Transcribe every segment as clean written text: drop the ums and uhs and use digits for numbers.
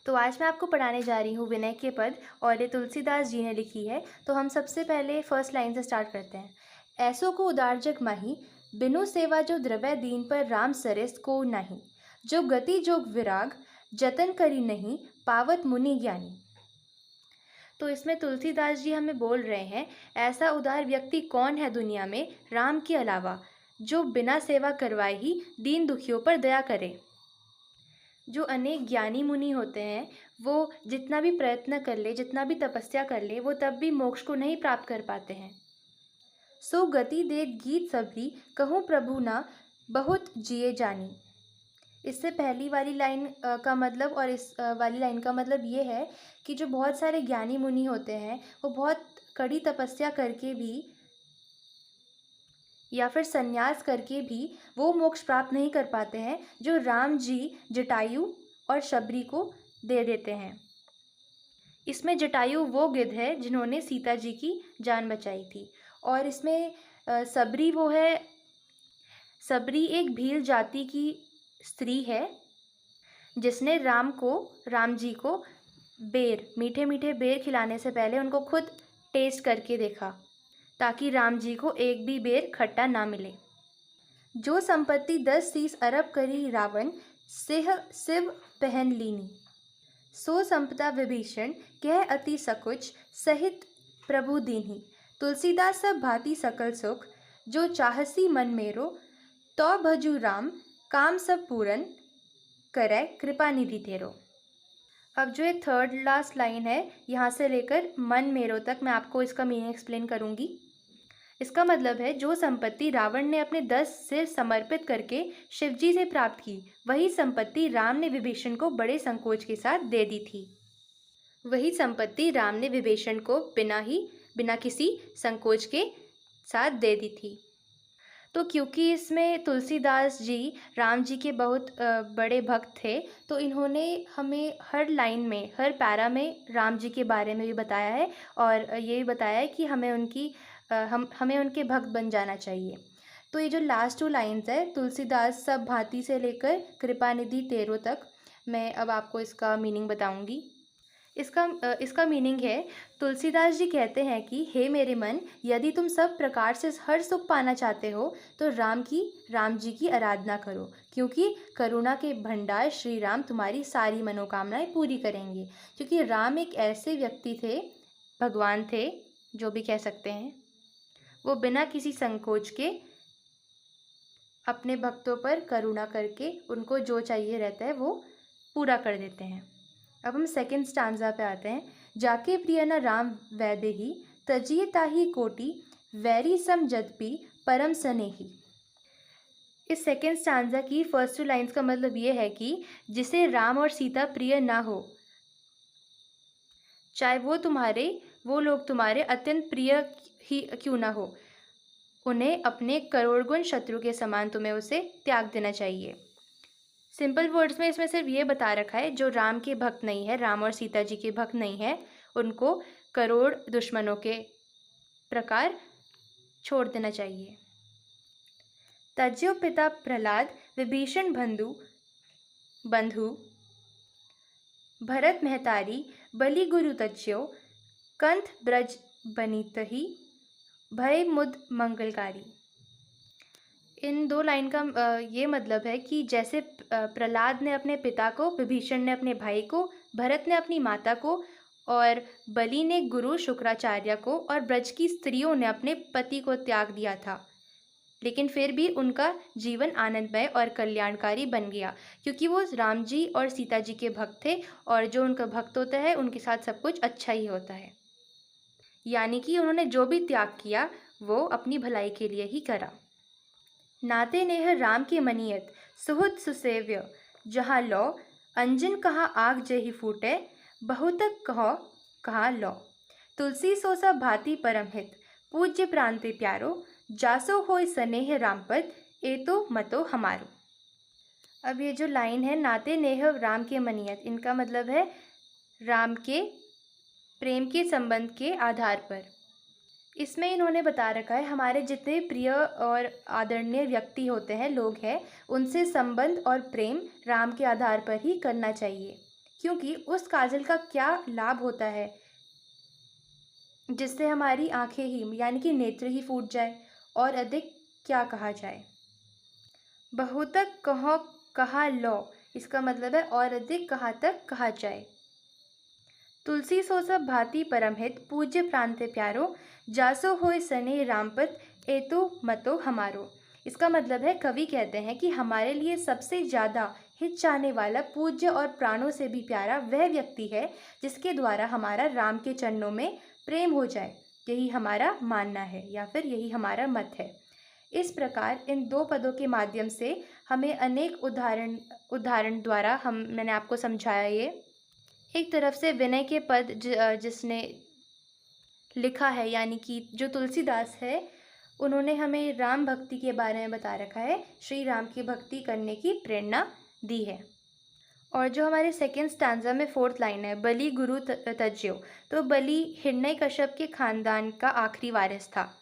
तो आज मैं आपको पढ़ाने जा रही हूँ विनय के पद और ये तुलसीदास जी ने लिखी है। तो हम सबसे पहले फर्स्ट लाइन से स्टार्ट करते हैं। ऐसो को उदार जग माही, बिनु सेवा जो द्रव्य दीन पर राम सरेस को नहीं। जो गति जोग विराग, जतन करी नहीं, पावत मुनि ज्ञानी। तो इसमें तुलसीदास जी हमें बोल रहे हैं, ऐसा उदार व्यक्ति कौन है दुनिया में राम के अलावा, जो बिना सेवा करवाए ही दीन दुखियों पर दया करे। जो अनेक ज्ञानी मुनि होते हैं वो जितना भी प्रयत्न कर ले, जितना भी तपस्या कर ले, वो तब भी मोक्ष को नहीं प्राप्त कर पाते हैं। सो गति देत गीत सभी, कहूँ प्रभु ना बहुत जिए जानी। इससे पहली वाली लाइन का मतलब और इस वाली लाइन का मतलब ये है कि जो बहुत सारे ज्ञानी मुनि होते हैं वो बहुत कड़ी तपस्या करके भी या फिर संन्यास करके भी वो मोक्ष प्राप्त नहीं कर पाते हैं, जो राम जी जटायु और शबरी को दे देते हैं। इसमें जटायु वो गिद्ध है जिन्होंने सीता जी की जान बचाई थी, और इसमें सबरी वो है, सबरी एक भील जाति की स्त्री है जिसने राम जी को मीठे मीठे बेर खिलाने से पहले उनको खुद टेस्ट करके देखा, ताकि राम जी को एक भी बेर खट्टा ना मिले। जो संपत्ति 10-30 अरब करी रावण, सिंह शिव पहन लीनी। सो संपदा विभीषण, कह अति सकुच, सहित प्रभु दीन्ही। तुलसीदास सब भांति सकल सुख, जो चाहसी मन मेरो, तो भजू राम, काम सब पूरन, करे कृपा निधि तेरो। अब जो ये थर्ड लास्ट लाइन है, यहाँ से लेकर मन मेरो तक मैं आपको इसका मीनिंग एक्सप्लेन करूँगी। इसका मतलब है, जो संपत्ति रावण ने अपने 10 सिर समर्पित करके शिवजी से प्राप्त की, वही संपत्ति राम ने विभीषण को बड़े संकोच के साथ दे दी थी। वही संपत्ति राम ने विभीषण को बिना किसी संकोच के साथ दे दी थी। तो क्योंकि इसमें तुलसीदास जी राम जी के बहुत बड़े भक्त थे, तो इन्होंने हमें हर लाइन में, हर पैरा में राम जी के बारे में भी बताया है, और ये भी बताया है कि हमें उनके भक्त बन जाना चाहिए। तो ये जो लास्ट 2 लाइन्स है, तुलसीदास सब भांति से लेकर कृपानिधि तेरो तक, मैं अब आपको इसका मीनिंग बताऊंगी। इसका मीनिंग है, तुलसीदास जी कहते हैं कि हे मेरे मन, यदि तुम सब प्रकार से हर सुख पाना चाहते हो तो राम जी की आराधना करो, क्योंकि करुणा के भंडार श्री राम तुम्हारी सारी मनोकामनाएं पूरी करेंगे। क्योंकि राम एक ऐसे व्यक्ति थे, भगवान थे, जो भी कह सकते हैं, वो बिना किसी संकोच के अपने भक्तों पर करुणा करके उनको जो चाहिए रहता है वो पूरा कर देते हैं। अब हम सेकंड स्टांजा पे आते हैं। जाके प्रिय न राम वैदेही, तजिए ताही कोटि, वैरी सम जदपि परम स्नेही। इस सेकंड स्टांजा की फर्स्ट 2 लाइन्स का मतलब ये है कि जिसे राम और सीता प्रिय ना हो, चाहे वो लोग तुम्हारे अत्यंत प्रिय ही क्यों ना हो, उन्हें अपने करोड़ गुण शत्रु के समान तुम्हें उसे त्याग देना चाहिए। सिंपल वर्ड्स में इसमें सिर्फ ये बता रखा है, जो राम के भक्त नहीं है, राम और सीता जी के भक्त नहीं है, उनको करोड़ दुश्मनों के प्रकार छोड़ देना चाहिए। तज्यो पिता प्रहलाद, विभीषण बंधु, भरत महतारी, बलि गुरु तज्यो, कंथ ब्रज बनितहि, भय मुद मंगलकारी। इन 2 लाइन का ये मतलब है कि जैसे प्रहलाद ने अपने पिता को, विभीषण ने अपने भाई को, भरत ने अपनी माता को, और बलि ने गुरु शुक्राचार्य को, और ब्रज की स्त्रियों ने अपने पति को त्याग दिया था, लेकिन फिर भी उनका जीवन आनंदमय और कल्याणकारी बन गया, क्योंकि वो राम जी और सीता जी के भक्त थे, और जो उनका भक्त होता है उनके साथ सब कुछ अच्छा ही होता है। यानी कि उन्होंने जो भी त्याग किया वो अपनी भलाई के लिए ही करा। नाते नेह राम के मनियत, सुहुत सुसेव्य, जहाँ लो, अंजन कहा आग जही फूटे, बहुतक कहा लो। तुलसी सोसा भांति परम हित, पूज्य प्रांति प्यारो, जासो होय स्नेह रामपद, ए तो मतो हमारो। अब ये जो लाइन है, नाते नेह राम के मनियत, इनका मतलब है राम के प्रेम के संबंध के आधार पर। इसमें इन्होंने बता रखा है, हमारे जितने प्रिय और आदरणीय व्यक्ति होते हैं, लोग हैं, उनसे संबंध और प्रेम राम के आधार पर ही करना चाहिए, क्योंकि उस काजल का क्या लाभ होता है जिससे हमारी आंखें ही यानी कि नेत्र ही फूट जाए, और अधिक क्या कहा जाए। बहुतक कहो कहा लो, इसका मतलब है और अधिक कहाँ तक कहा जाए। तुलसी सो सब भांति परमहित, पूज्य प्रांत प्यारो, जासो होय सने रामपत, एतो मतो हमारो। इसका मतलब है, कवि कहते हैं कि हमारे लिए सबसे ज़्यादा हित चाहने वाला, पूज्य और प्राणों से भी प्यारा वह व्यक्ति है जिसके द्वारा हमारा राम के चरणों में प्रेम हो जाए। यही हमारा मानना है या फिर यही हमारा मत है। इस प्रकार इन दो पदों के माध्यम से हमें अनेक उदाहरण द्वारा मैंने आपको समझाया। ये एक तरफ से विनय के पद जिसने लिखा है, यानी कि जो तुलसीदास है, उन्होंने हमें राम भक्ति के बारे में बता रखा है, श्री राम की भक्ति करने की प्रेरणा दी है। और जो हमारे सेकेंड स्टैंजा में फोर्थ लाइन है, बलि गुरु तज्यो, तो बलि हिरण्यकश्यप के खानदान का आखिरी वारिस था।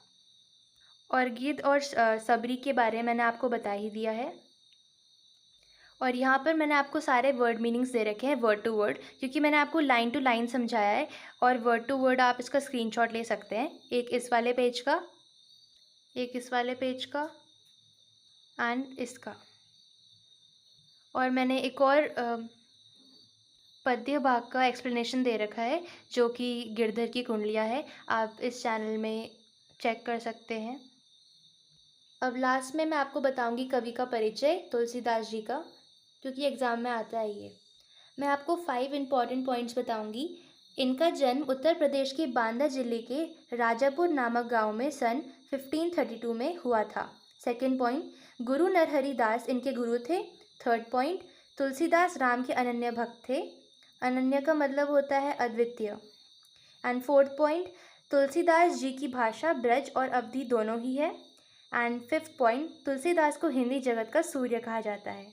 और गिद्ध और सबरी के बारे में मैंने आपको बता ही दिया है। और यहाँ पर मैंने आपको सारे वर्ड मीनिंग्स दे रखे हैं वर्ड टू वर्ड, क्योंकि मैंने आपको लाइन टू लाइन समझाया है। और वर्ड टू वर्ड आप इसका स्क्रीनशॉट ले सकते हैं, एक इस वाले पेज का, एक इस वाले पेज का एंड इसका। और मैंने एक और पद्य भाग का एक्सप्लेनेशन दे रखा है जो कि गिरधर की कुंडलियाँ है, आप इस चैनल में चेक कर सकते हैं। अब लास्ट में मैं आपको बताऊंगी कवि का परिचय तुलसीदास जी का, क्योंकि एग्ज़ाम में आता है ये। मैं आपको 5 इम्पॉर्टेंट पॉइंट्स बताऊंगी। इनका जन्म उत्तर प्रदेश के बांदा जिले के राजापुर नामक गांव में सन 1532 में हुआ था। सेकंड पॉइंट, गुरु नरहरि दास इनके गुरु थे। थर्ड पॉइंट, तुलसीदास राम के अनन्य भक्त थे। अनन्य का मतलब होता है अद्वितीय। And fourth point, Tulsidas ji की भाषा ब्रज और अवधी दोनों ही है। एंड फिफ्थ पॉइंट, तुलसीदास को हिंदी जगत का सूर्य कहा जाता है।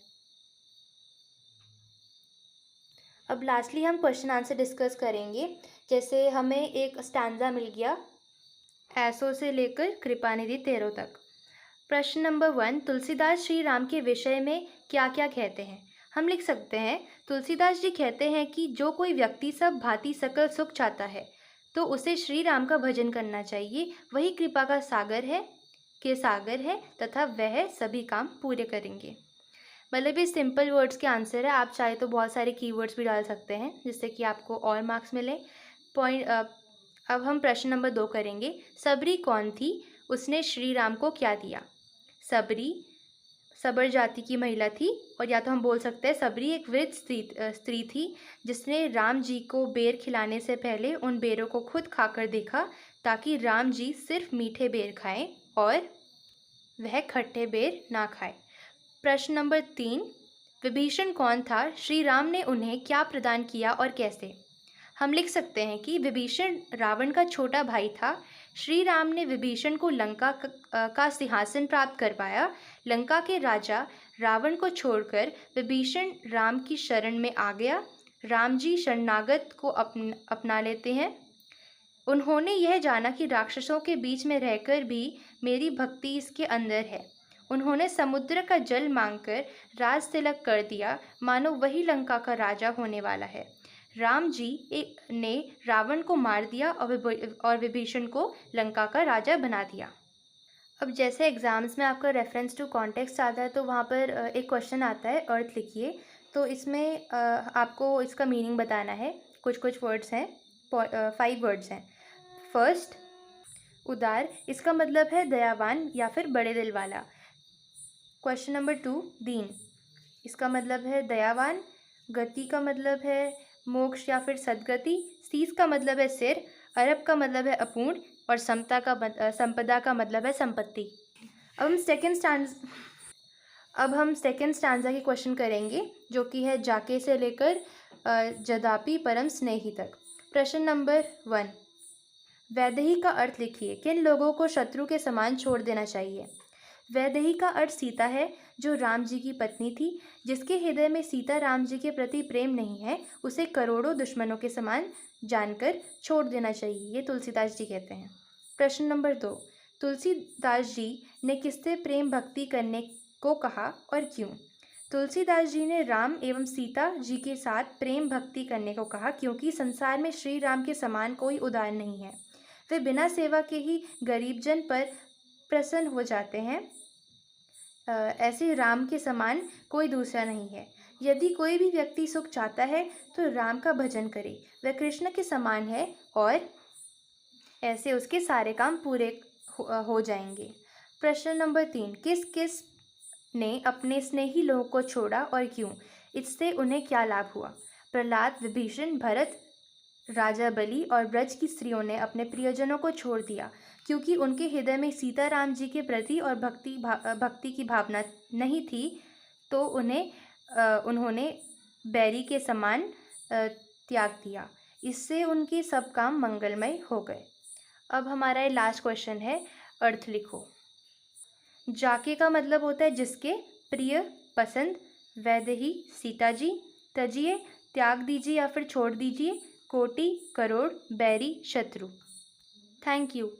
अब लास्टली हम क्वेश्चन आंसर डिस्कस करेंगे। जैसे हमें एक स्टैंजा मिल गया, ऐसो से लेकर कृपानिधि तेरो तक। प्रश्न नंबर 1, तुलसीदास श्री राम के विषय में क्या क्या कहते हैं। हम लिख सकते हैं, तुलसीदास जी कहते हैं कि जो कोई व्यक्ति सब भांति सकल सुख चाहता है तो उसे श्री राम का भजन करना चाहिए। वही कृपा का सागर है तथा वह सभी काम पूरे करेंगे। मतलब ये सिंपल वर्ड्स के आंसर है। आप चाहे तो बहुत सारे कीवर्ड्स भी डाल सकते हैं जिससे कि आपको और मार्क्स मिले। अब हम प्रश्न नंबर 2 करेंगे। सबरी कौन थी, उसने श्री राम को क्या दिया। सबरी सबर जाति की महिला थी, और या तो हम बोल सकते हैं सबरी एक वृद्ध स्त्री थी जिसने राम जी को बेर खिलाने से पहले उन बेरों को खुद खाकर देखा ताकि राम जी सिर्फ मीठे बेर खाएं और वह खट्टे बेर ना खाए। प्रश्न नंबर 3, विभीषण कौन था, श्री राम ने उन्हें क्या प्रदान किया और कैसे। हम लिख सकते हैं कि विभीषण रावण का छोटा भाई था। श्री राम ने विभीषण को लंका का सिंहासन प्राप्त करवाया। लंका के राजा रावण को छोड़कर विभीषण राम की शरण में आ गया। राम जी शरणागत को अपना लेते हैं। उन्होंने यह जाना कि राक्षसों के बीच में रहकर भी मेरी भक्ति इसके अंदर है। उन्होंने समुद्र का जल मांगकर राज तिलक कर दिया, मानो वही लंका का राजा होने वाला है। राम जी ने रावण को मार दिया और विभीषण को लंका का राजा बना दिया। अब जैसे एग्ज़ाम्स में आपका रेफरेंस टू कॉन्टेक्स्ट आता है तो वहाँ पर एक क्वेश्चन आता है, अर्थ लिखिए। तो इसमें आपको इसका मीनिंग बताना है। कुछ वर्ड्स हैं, 5 वर्ड्स हैं। फर्स्ट, उदार, इसका मतलब है दयावान या फिर बड़े दिल वाला। क्वेश्चन नंबर 2, दीन, इसका मतलब है दयावान। गति का मतलब है मोक्ष या फिर सदगति। शीस का मतलब है सिर। अरब का मतलब है अपूर्ण। और संपदा का मतलब है संपत्ति। अब हम सेकंड स्टैंजा के क्वेश्चन करेंगे जो कि है जाके से लेकर जदापि परम स्नेही तक। प्रश्न नंबर 1, वैदेही का अर्थ लिखिए। किन लोगों को शत्रु के समान छोड़ देना चाहिए। वैदेही का अर्थ सीता है, जो राम जी की पत्नी थी। जिसके हृदय में सीता राम जी के प्रति प्रेम नहीं है उसे करोड़ों दुश्मनों के समान जानकर छोड़ देना चाहिए, ये तुलसीदास जी कहते हैं। प्रश्न नंबर 2, तुलसीदास जी ने किससे प्रेम भक्ति करने को कहा और क्यों। तुलसीदास जी ने राम एवं सीता जी के साथ प्रेम भक्ति करने को कहा, क्योंकि संसार में श्री राम के समान कोई उदार नहीं है। वे बिना सेवा के ही गरीब जन पर प्रसन्न हो जाते हैं। ऐसे राम के समान कोई दूसरा नहीं है। यदि कोई भी व्यक्ति सुख चाहता है तो राम का भजन करे, वह कृष्ण के समान है और ऐसे उसके सारे काम पूरे हो जाएंगे। प्रश्न नंबर 3, किस किस ने अपने स्नेही लोगों को छोड़ा और क्यों? इससे उन्हें क्या लाभ हुआ? प्रहलाद, विभीषण, भरत, राजा बलि और ब्रज की स्त्रियों ने अपने प्रियजनों को छोड़ दिया, क्योंकि उनके हृदय में सीताराम जी के प्रति और भक्ति की भावना नहीं थी, तो उन्होंने बैरी के समान त्याग दिया। इससे उनके सब काम मंगलमय हो गए। अब हमारा ये लास्ट क्वेश्चन है, अर्थ लिखो। जाके का मतलब होता है जिसके, प्रिय पसंद, वैदेही सीता जी, तजिए त्याग दीजिए या फिर छोड़ दीजिए, कोटि करोड़, बैरी शत्रु। Thank you.